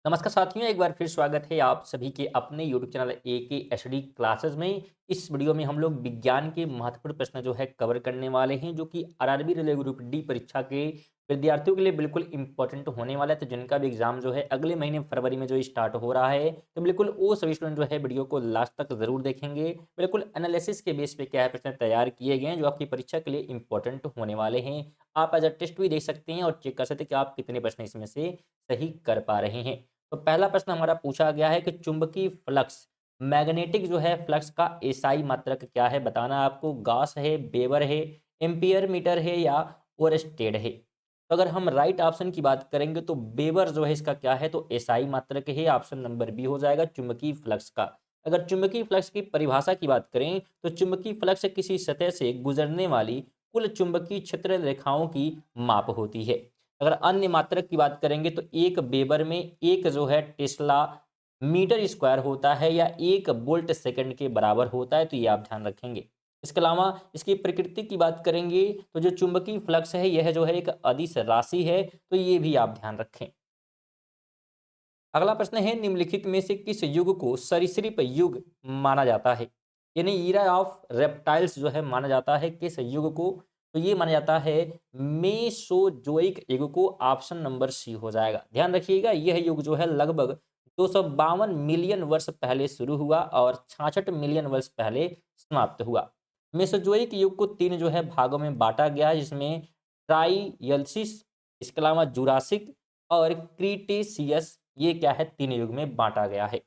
नमस्कार साथियों, एक बार फिर स्वागत है आप सभी के अपने YouTube channel AK HD classes में। इस वीडियो में हम लोग विज्ञान के महत्वपूर्ण प्रश्न जो है कवर करने वाले हैं, जो कि आरआरबी रेलवे ग्रुप डी परीक्षा के विद्यार्थियों के लिए बिल्कुल इंपॉर्टेंट होने वाला है। तो जिनका भी एग्जाम जो है अगले महीने फरवरी में जो स्टार्ट हो रहा है, तो बिल्कुल वो सभी स्टूडेंट जो है वीडियो को लास्ट तक जरूर देखेंगे। बिल्कुल एनालिसिस के बेस पे क्या है प्रश्न तैयार किए गए हैं जो आपकी परीक्षा के लिए इंपॉर्टेंट होने वाले हैं। आप एज अ टेस्ट भी देख सकते हैं और चेक कर सकते हैं कि आप कितने प्रश्न इसमें से सही कर पा रहे हैं। तो पहला प्रश्न हमारा पूछा गया है कि चुंबकीय फ्लक्स मैग्नेटिक जो है फ्लक्स का एसआई मात्रक क्या है बताना है आपको। गॉस है, वेबर है, एम्पियर मीटर है या ओरस्टेड है। तो अगर हम राइट ऑप्शन की बात करेंगे तो वेबर जो है इसका क्या है, तो एसआई मात्रक है। ऑप्शन नंबर बी हो जाएगा चुंबकीय फ्लक्स का। अगर चुंबकीय फ्लक्स की परिभाषा की बात करें तो चुंबकीय फ्लक्स किसी सतह से गुजरने वाली कुल चुंबकीय क्षेत्र रेखाओं की माप होती है। अगर अन्य मात्रक की बात करेंगे तो एक वेबर में एक जो है टेस्ला मीटर स्क्वायर होता है या एक वोल्ट सेकंड के बराबर होता है, तो ये आप ध्यान रखेंगे। इसके अलावा इसकी प्रकृति की बात करेंगे तो जो चुंबकीय फ्लक्स है यह जो है एक अदिश राशि है, तो ये भी आप ध्यान रखें। अगला प्रश्न है निम्नलिखित में से किस युग को सरीसृप युग माना जाता है, यानी ईरा ऑफ रेप्टाइल्स जो है माना जाता है किस युग को, तो ये माना जाता है मेसोजोइक युग को। ऑप्शन नंबर सी हो जाएगा। ध्यान रखिएगा यह युग जो है लगभग 252 मिलियन वर्ष पहले शुरू हुआ और 66 मिलियन वर्ष पहले समाप्त हुआ। मेसोजोइक युग को तीन जो है भागों में बांटा गया है, जिसमें ट्राइयलसिस, इसके अलावा जुरासिक और क्रीटेशियस, ये क्या है तीन युग में बांटा गया है।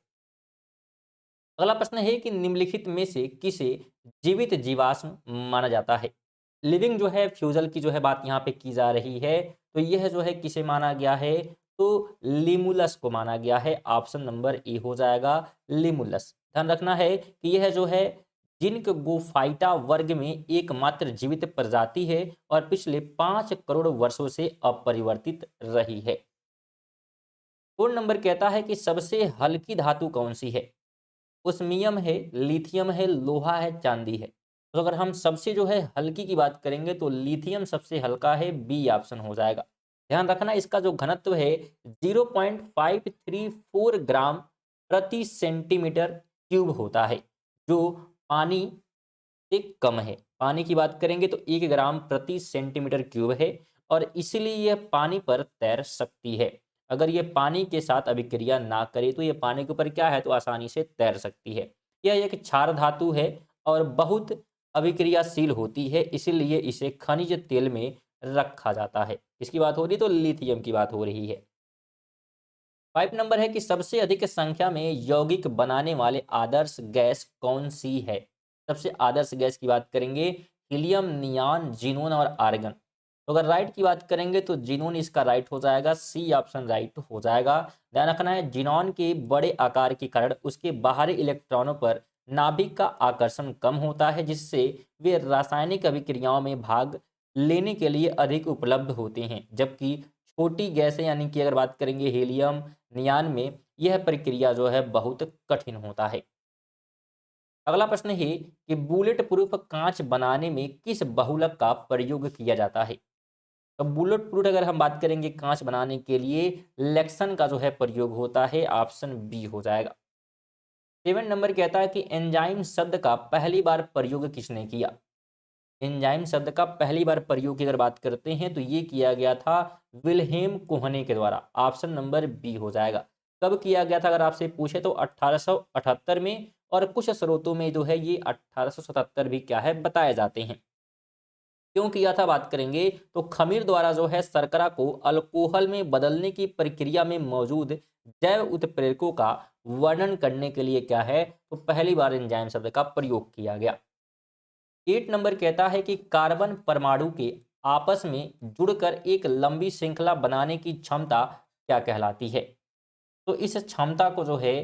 अगला प्रश्न है कि निम्नलिखित में से किसे जीवित जीवाश्म माना जाता है। लिविंग जो है फ्यूजल की जो है बात यहाँ पे की जा रही है, तो यह जो है किसे माना गया है, तो लिमुलस को माना गया है। ऑप्शन नंबर ए हो जाएगा लिमुलस। ध्यान रखना है कि यह जो है जिंक गोफाइटा वर्ग में एकमात्र जीवित प्रजाति है और पिछले 5 करोड़ वर्षों से अपरिवर्तित रही है। फोन नंबर कहता है कि सबसे हल्की धातु कौन सी है। ओस्मियम है, लिथियम है, लोहा है, चांदी है। तो अगर हम सबसे जो है हल्की की बात करेंगे तो लिथियम सबसे हल्का है, बी ऑप्शन हो जाएगा। ध्यान रखना इसका जो घनत्व है 0.534 ग्राम प्रति सेंटीमीटर क्यूब होता है, जो पानी से कम है। पानी की बात करेंगे तो 1 ग्राम प्रति सेंटीमीटर क्यूब है और इसीलिए यह पानी पर तैर सकती है। अगर ये पानी के साथ अभिक्रिया ना करे तो ये पानी के ऊपर क्या है, तो आसानी से तैर सकती है। यह एक क्षार धातु है और बहुत अभिक्रियाशील होती है, इसीलिए इसे खनिज तेल में रखा जाता है। इसकी बात हो रही है तो लिथियम की बात हो रही है। 5 नंबर है कि सबसे अधिक संख्या में यौगिक बनाने वाले आदर्श गैस कौन सी है। सबसे आदर्श गैस की बात करेंगे हीलियम, नियॉन, जीनोन और आर्गन। तो अगर राइट की बात करेंगे तो जीनोन इसका राइट हो जाएगा, सी ऑप्शन राइट हो जाएगा। ध्यान रखना है जीनोन के बड़े आकार के कारण उसके बाहरी इलेक्ट्रॉनों पर नाभिक का आकर्षण कम होता है, जिससे वे रासायनिक अभिक्रियाओं में भाग लेने के लिए अधिक उपलब्ध होते हैं। जबकि छोटी गैसें यानी कि अगर बात करेंगे हीलियम, नियान में यह प्रक्रिया जो है बहुत कठिन होता है। अगला प्रश्न है कि बुलेट प्रूफ कांच बनाने में किस बहुलक का प्रयोग किया जाता है। तो बुलेट प्रूफ अगर हम बात करेंगे कांच बनाने के लिए लेक्सन का जो है प्रयोग होता है। ऑप्शन बी हो जाएगा। 7 नंबर कहता है कि एंजाइम शब्द का पहली बार प्रयोग किसने किया। एंजाइम शब्द का पहली बार प्रयोग की अगर बात करते हैं तो ये किया गया था विल्हेम कोहने के द्वारा। ऑप्शन नंबर बी हो जाएगा। कब किया गया था अगर आपसे पूछे तो 1878 में, और कुछ स्रोतों में जो है ये 1877 भी क्या है बताए जाते हैं। क्यों किया था बात करेंगे तो खमीर द्वारा जो है शर्करा को अल्कोहल में बदलने की प्रक्रिया में मौजूद जैव उत्प्रेरकों का वर्णन करने के लिए क्या है, तो पहली बार एंजाइम शब्द का प्रयोग किया गया। 8 नंबर कहता है कि कार्बन परमाणु के आपस में जुड़कर एक लंबी श्रृंखला बनाने की क्षमता क्या कहलाती है। तो इस क्षमता को जो है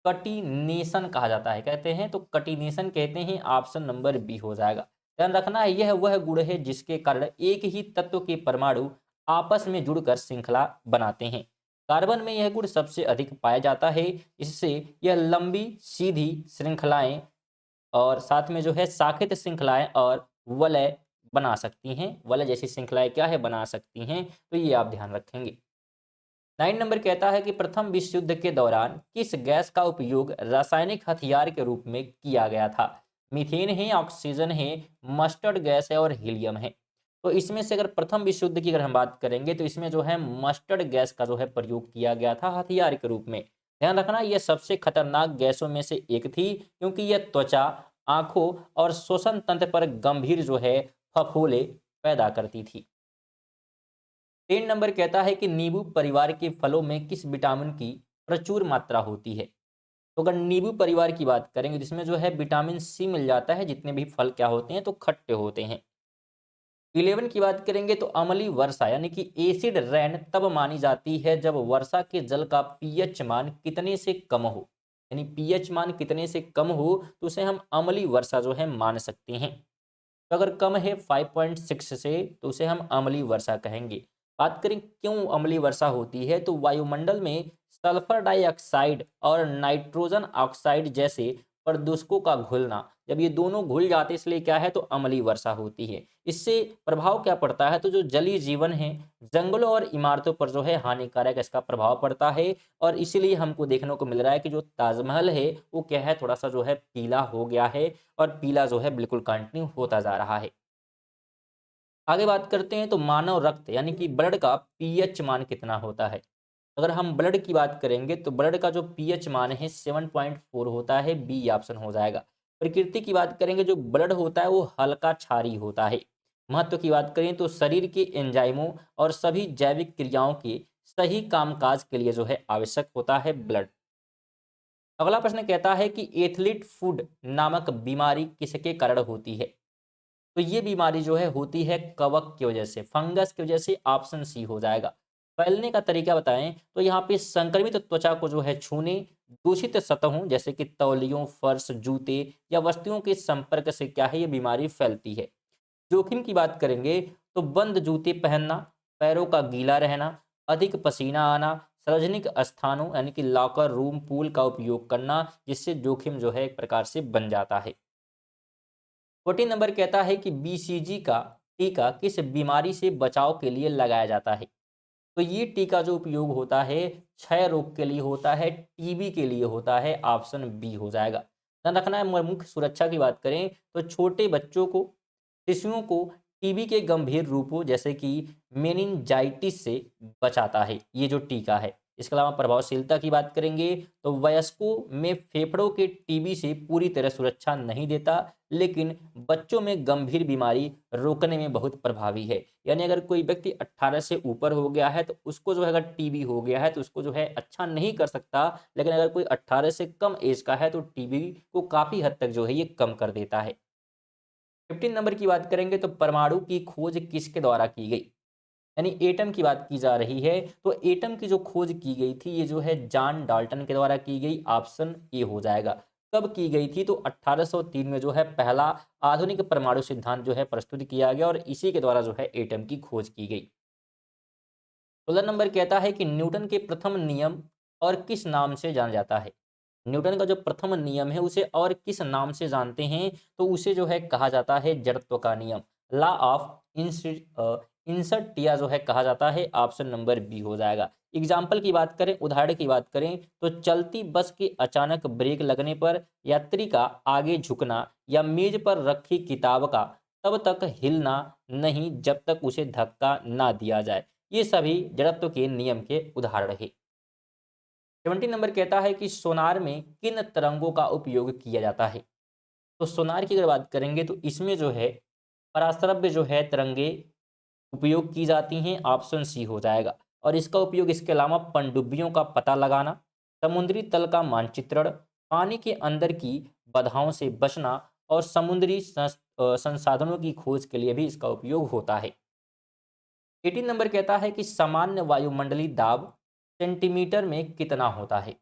कटिनेशन कहा जाता है, कहते हैं तो कटिनेशन कहते हैं। ऑप्शन नंबर बी हो जाएगा। ध्यान रखना है यह वह गुण है जिसके कारण एक ही तत्व के परमाणु आपस में जुड़कर श्रृंखला बनाते हैं। कार्बन में यह गुण सबसे अधिक पाया जाता है। इससे यह लंबी सीधी श्रृंखलाएं और साथ में जो है शाखित श्रृंखलाएं और वलय बना सकती हैं। वलय जैसी श्रृंखलाएं क्या है बना सकती हैं, तो ये आप ध्यान रखेंगे। 9 नंबर कहता है कि प्रथम विश्व युद्ध के दौरान किस गैस का उपयोग रासायनिक हथियार के रूप में किया गया था? मीथेन है, ऑक्सीजन है, मस्टर्ड गैस है और हीलियम है। तो इसमें से अगर प्रथम विश्व युद्ध की अगर हम बात करेंगे तो इसमें जो है मस्टर्ड गैस का जो है प्रयोग किया गया था हथियार के रूप में। ध्यान रखना यह सबसे खतरनाक गैसों में से एक थी, क्योंकि यह त्वचा, आंखों और श्वसन तंत्र पर गंभीर जो है फफोले पैदा करती थी। 3 नंबर कहता है कि नींबू परिवार के फलों में किस विटामिन की प्रचुर मात्रा होती है? तो अगर नींबू परिवार की बात करेंगे तो इसमें जो है विटामिन सी मिल जाता है, जितने भी फल क्या होते हैं तो खट्टे होते हैं। 11 की बात करेंगे तो अम्लीय वर्षा यानी कि एसिड रेन तब मानी जाती है जब वर्षा के जल का पीएच मान कितने से कम हो। यानी पीएच मान कितने से कम हो तो उसे हम अम्लीय वर्षा जो है मान सकते हैं। तो अगर कम है 5.6 से तो उसे हम अम्लीय वर्षा कहेंगे। बात करें क्यों अम्लीय वर्षा होती है, तो वायुमंडल में सल्फर डाइऑक्साइड और नाइट्रोजन ऑक्साइड जैसे प्रदूषकों का घुलना, जब ये दोनों घुल जाते हैं इसलिए क्या है तो अम्लीय वर्षा होती है। इससे प्रभाव क्या पड़ता है, तो जो जलीय जीवन है, जंगलों और इमारतों पर जो है हानिकारक इसका प्रभाव पड़ता है। और इसीलिए हमको देखने को मिल रहा है कि जो ताजमहल है वो क्या है थोड़ा सा जो है पीला हो गया है, और पीला जो है बिल्कुल कंटिन्यू होता जा रहा है। आगे बात करते हैं तो मानव रक्त यानी कि ब्लड का पीएच मान कितना होता है? अगर हम ब्लड की बात करेंगे तो ब्लड का जो पीएच मान है 7.4 होता है, बी ऑप्शन हो जाएगा। प्रकृति की बात करेंगे जो ब्लड होता है वो हल्का क्षारीय होता है। महत्व की बात करें तो शरीर के एंजाइमों और सभी जैविक क्रियाओं के सही कामकाज के लिए जो है आवश्यक होता है ब्लड। अगला प्रश्न कहता है कि एथलीट फुट नामक बीमारी किसके कारण होती है? तो ये बीमारी जो है होती है कवक की वजह से, फंगस की वजह से, ऑप्शन सी हो जाएगा। फैलने का तरीका बताएं तो यहाँ पे संक्रमित त्वचा को जो है छूने, दूषित सतहों जैसे कि तौलियों, फर्श, जूते या वस्तुओं के संपर्क से क्या है ये बीमारी फैलती है। जोखिम की बात करेंगे तो बंद जूते पहनना, पैरों का गीला रहना, अधिक पसीना आना, सार्वजनिक स्थानों यानी कि लॉकर रूम, पूल का उपयोग करना, जिससे जोखिम जो है एक प्रकार से बन जाता है। 14 नंबर कहता है कि बीसीजी का टीका किस बीमारी से बचाव के लिए लगाया जाता है? तो ये टीका जो उपयोग होता है क्षय रोग के लिए होता है, टीबी के लिए होता है, ऑप्शन बी हो जाएगा। ध्यान रखना है, मुख्य सुरक्षा की बात करें तो छोटे बच्चों को, शिशुओं को टीबी के गंभीर रूपों जैसे कि मेनिंजाइटिस से बचाता है ये जो टीका है। इसके अलावा प्रभावशीलता की बात करेंगे तो वयस्कों में फेफड़ों के टीबी से पूरी तरह सुरक्षा नहीं देता, लेकिन बच्चों में गंभीर बीमारी रोकने में बहुत प्रभावी है। यानी अगर कोई व्यक्ति 18 से ऊपर हो गया है तो उसको जो है अगर टीबी हो गया है तो उसको जो है अच्छा नहीं कर सकता, लेकिन अगर कोई 18 से कम एज का है तो टीबी को काफ़ी हद तक जो है ये कम कर देता है। 15 नंबर की बात करेंगे तो परमाणु की खोज किसके द्वारा की गई? यानी एटम की बात की जा रही है, तो एटम की जो खोज की गई थी ये जो है जॉन डाल्टन के द्वारा की गई, ऑप्शन ए हो जाएगा। कब की गई थी तो 1803 में जो है पहला आधुनिक परमाणु सिद्धांत जो है प्रस्तुत किया गया और इसी के द्वारा जो है एटम की खोज की गई। 16 नंबर कहता है कि न्यूटन के प्रथम नियम और किस नाम से जाना जाता है? न्यूटन का जो प्रथम नियम है उसे और किस नाम से जानते हैं, तो उसे जो है कहा जाता है जड़त्व का नियम, लॉ ऑफ इंसर्टिया जो है कहा जाता है, ऑप्शन नंबर बी हो जाएगा। एग्जाम्पल की बात करें, उदाहरण की बात करें तो चलती बस के अचानक ब्रेक लगने पर यात्री का आगे झुकना या मेज पर रखी किताब का तब तक हिलना नहीं जब तक उसे धक्का ना दिया जाए, ये सभी जड़त्व के नियम के उदाहरण है। 70 नंबर कहता है कि सोनार में किन तरंगों का उपयोग किया जाता है? तो सोनार की अगर बात करेंगे तो इसमें जो है पराश्रव्य जो है तरंगे उपयोग की जाती हैं, ऑप्शन सी हो जाएगा। और इसका उपयोग इसके अलावा पनडुब्बियों का पता लगाना, समुद्री तल का मानचित्रण, पानी के अंदर की बाधाओं से बचना और समुद्री संसाधनों की खोज के लिए भी इसका उपयोग होता है। 18 नंबर कहता है कि सामान्य वायुमंडलीय दाब सेंटीमीटर में कितना होता है?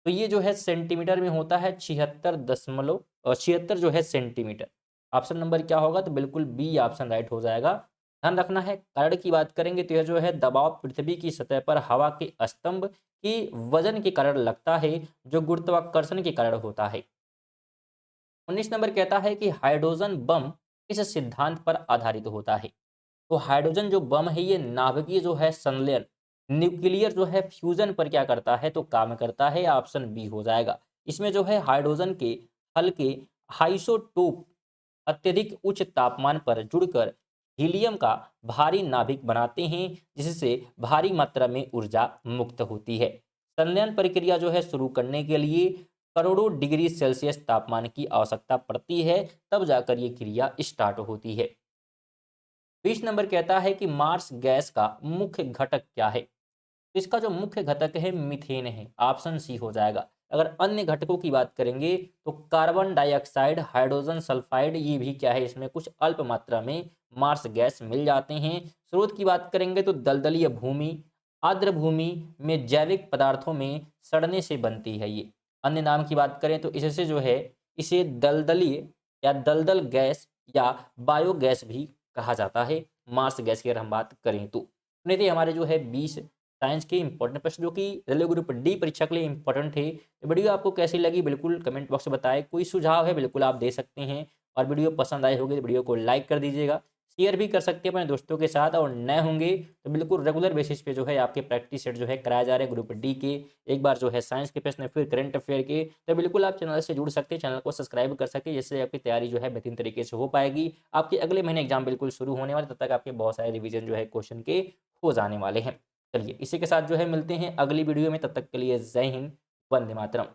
तो ये जो है सेंटीमीटर में होता है 76 जो है सेंटीमीटर। ऑप्शन नंबर क्या होगा, तो बिल्कुल बी ऑप्शन राइट हो जाएगा। ध्यान रखना है, कारण की बात करेंगे तो यह जो है दबाव पृथ्वी की सतह पर हवा के स्तंभ की वजन के कारण लगता है, जो गुरुत्वाकर्षण के कारण होता है। 19 नंबर कहता है कि हाइड्रोजन बम किस सिद्धांत पर आधारित होता है? तो हाइड्रोजन जो बम है ये नाभिकीय जो है संलयन न्यूक्लियर जो है फ्यूजन पर क्या करता है तो काम करता है, ऑप्शन बी हो जाएगा। इसमें जो है हाइड्रोजन के हल्के आइसोटोप अत्यधिक उच्च तापमान पर जुड़कर हीलियम का भारी नाभिक बनाते हैं, जिससे भारी मात्रा में ऊर्जा मुक्त होती है। संलयन प्रक्रिया जो है शुरू करने के लिए करोड़ों डिग्री सेल्सियस तापमान की आवश्यकता पड़ती है, तब जाकर ये क्रिया स्टार्ट होती है। 20 नंबर कहता है कि मार्स गैस का मुख्य घटक क्या है। तो इसका जो मुख्य घटक है मीथेन है, ऑप्शन सी हो जाएगा। अगर अन्य घटकों की बात करेंगे तो कार्बन डाइऑक्साइड, हाइड्रोजन सल्फाइड, ये भी क्या है, इसमें कुछ अल्प मात्रा में मार्स गैस मिल जाते हैं। स्रोत की बात करेंगे तो दलदलीय भूमि, आर्द्र भूमि में जैविक पदार्थों में सड़ने से बनती है ये। अन्य नाम की बात करें तो इससे जो है, इसे दलदलीय या दलदल गैस या बायोगैस भी कहा जाता है, मार्स गैस की अगर हम बात करें तो। नहीं थे हमारे जो है 20 साइंस के इंपॉर्टेंट प्रश्न जो कि रेलवे ग्रुप डी परीक्षा के लिए इंपॉर्टेंट थे। तो वीडियो आपको कैसी लगी बिल्कुल कमेंट बॉक्स में बताएं। कोई सुझाव है बिल्कुल आप दे सकते हैं, और वीडियो पसंद आए होगी तो वीडियो को लाइक कर दीजिएगा, शेयर भी कर सकते हैं अपने दोस्तों के साथ। और नए होंगे तो बिल्कुल रेगुलर बेसिस पे जो है आपके प्रैक्टिस सेट जो है कराया जा रहे हैं ग्रुप डी के। एक बार जो है साइंस के प्रश्न, फिर करंट अफेयर के, तो बिल्कुल आप चैनल से जुड़ सकते हैं, चैनल को सब्सक्राइब कर सकते हैं, जिससे आपकी तैयारी जो है बेहतरीन तरीके से हो पाएगी। आपके अगले महीने एग्जाम बिल्कुल शुरू होने वाले, तब तक आपके बहुत सारे रिविजन जो है क्वेश्चन के हो जाने वाले हैं। चलिए इसी के साथ जो है मिलते हैं अगली वीडियो में, तब तक के लिए जय हिंद, वंदे मातरम।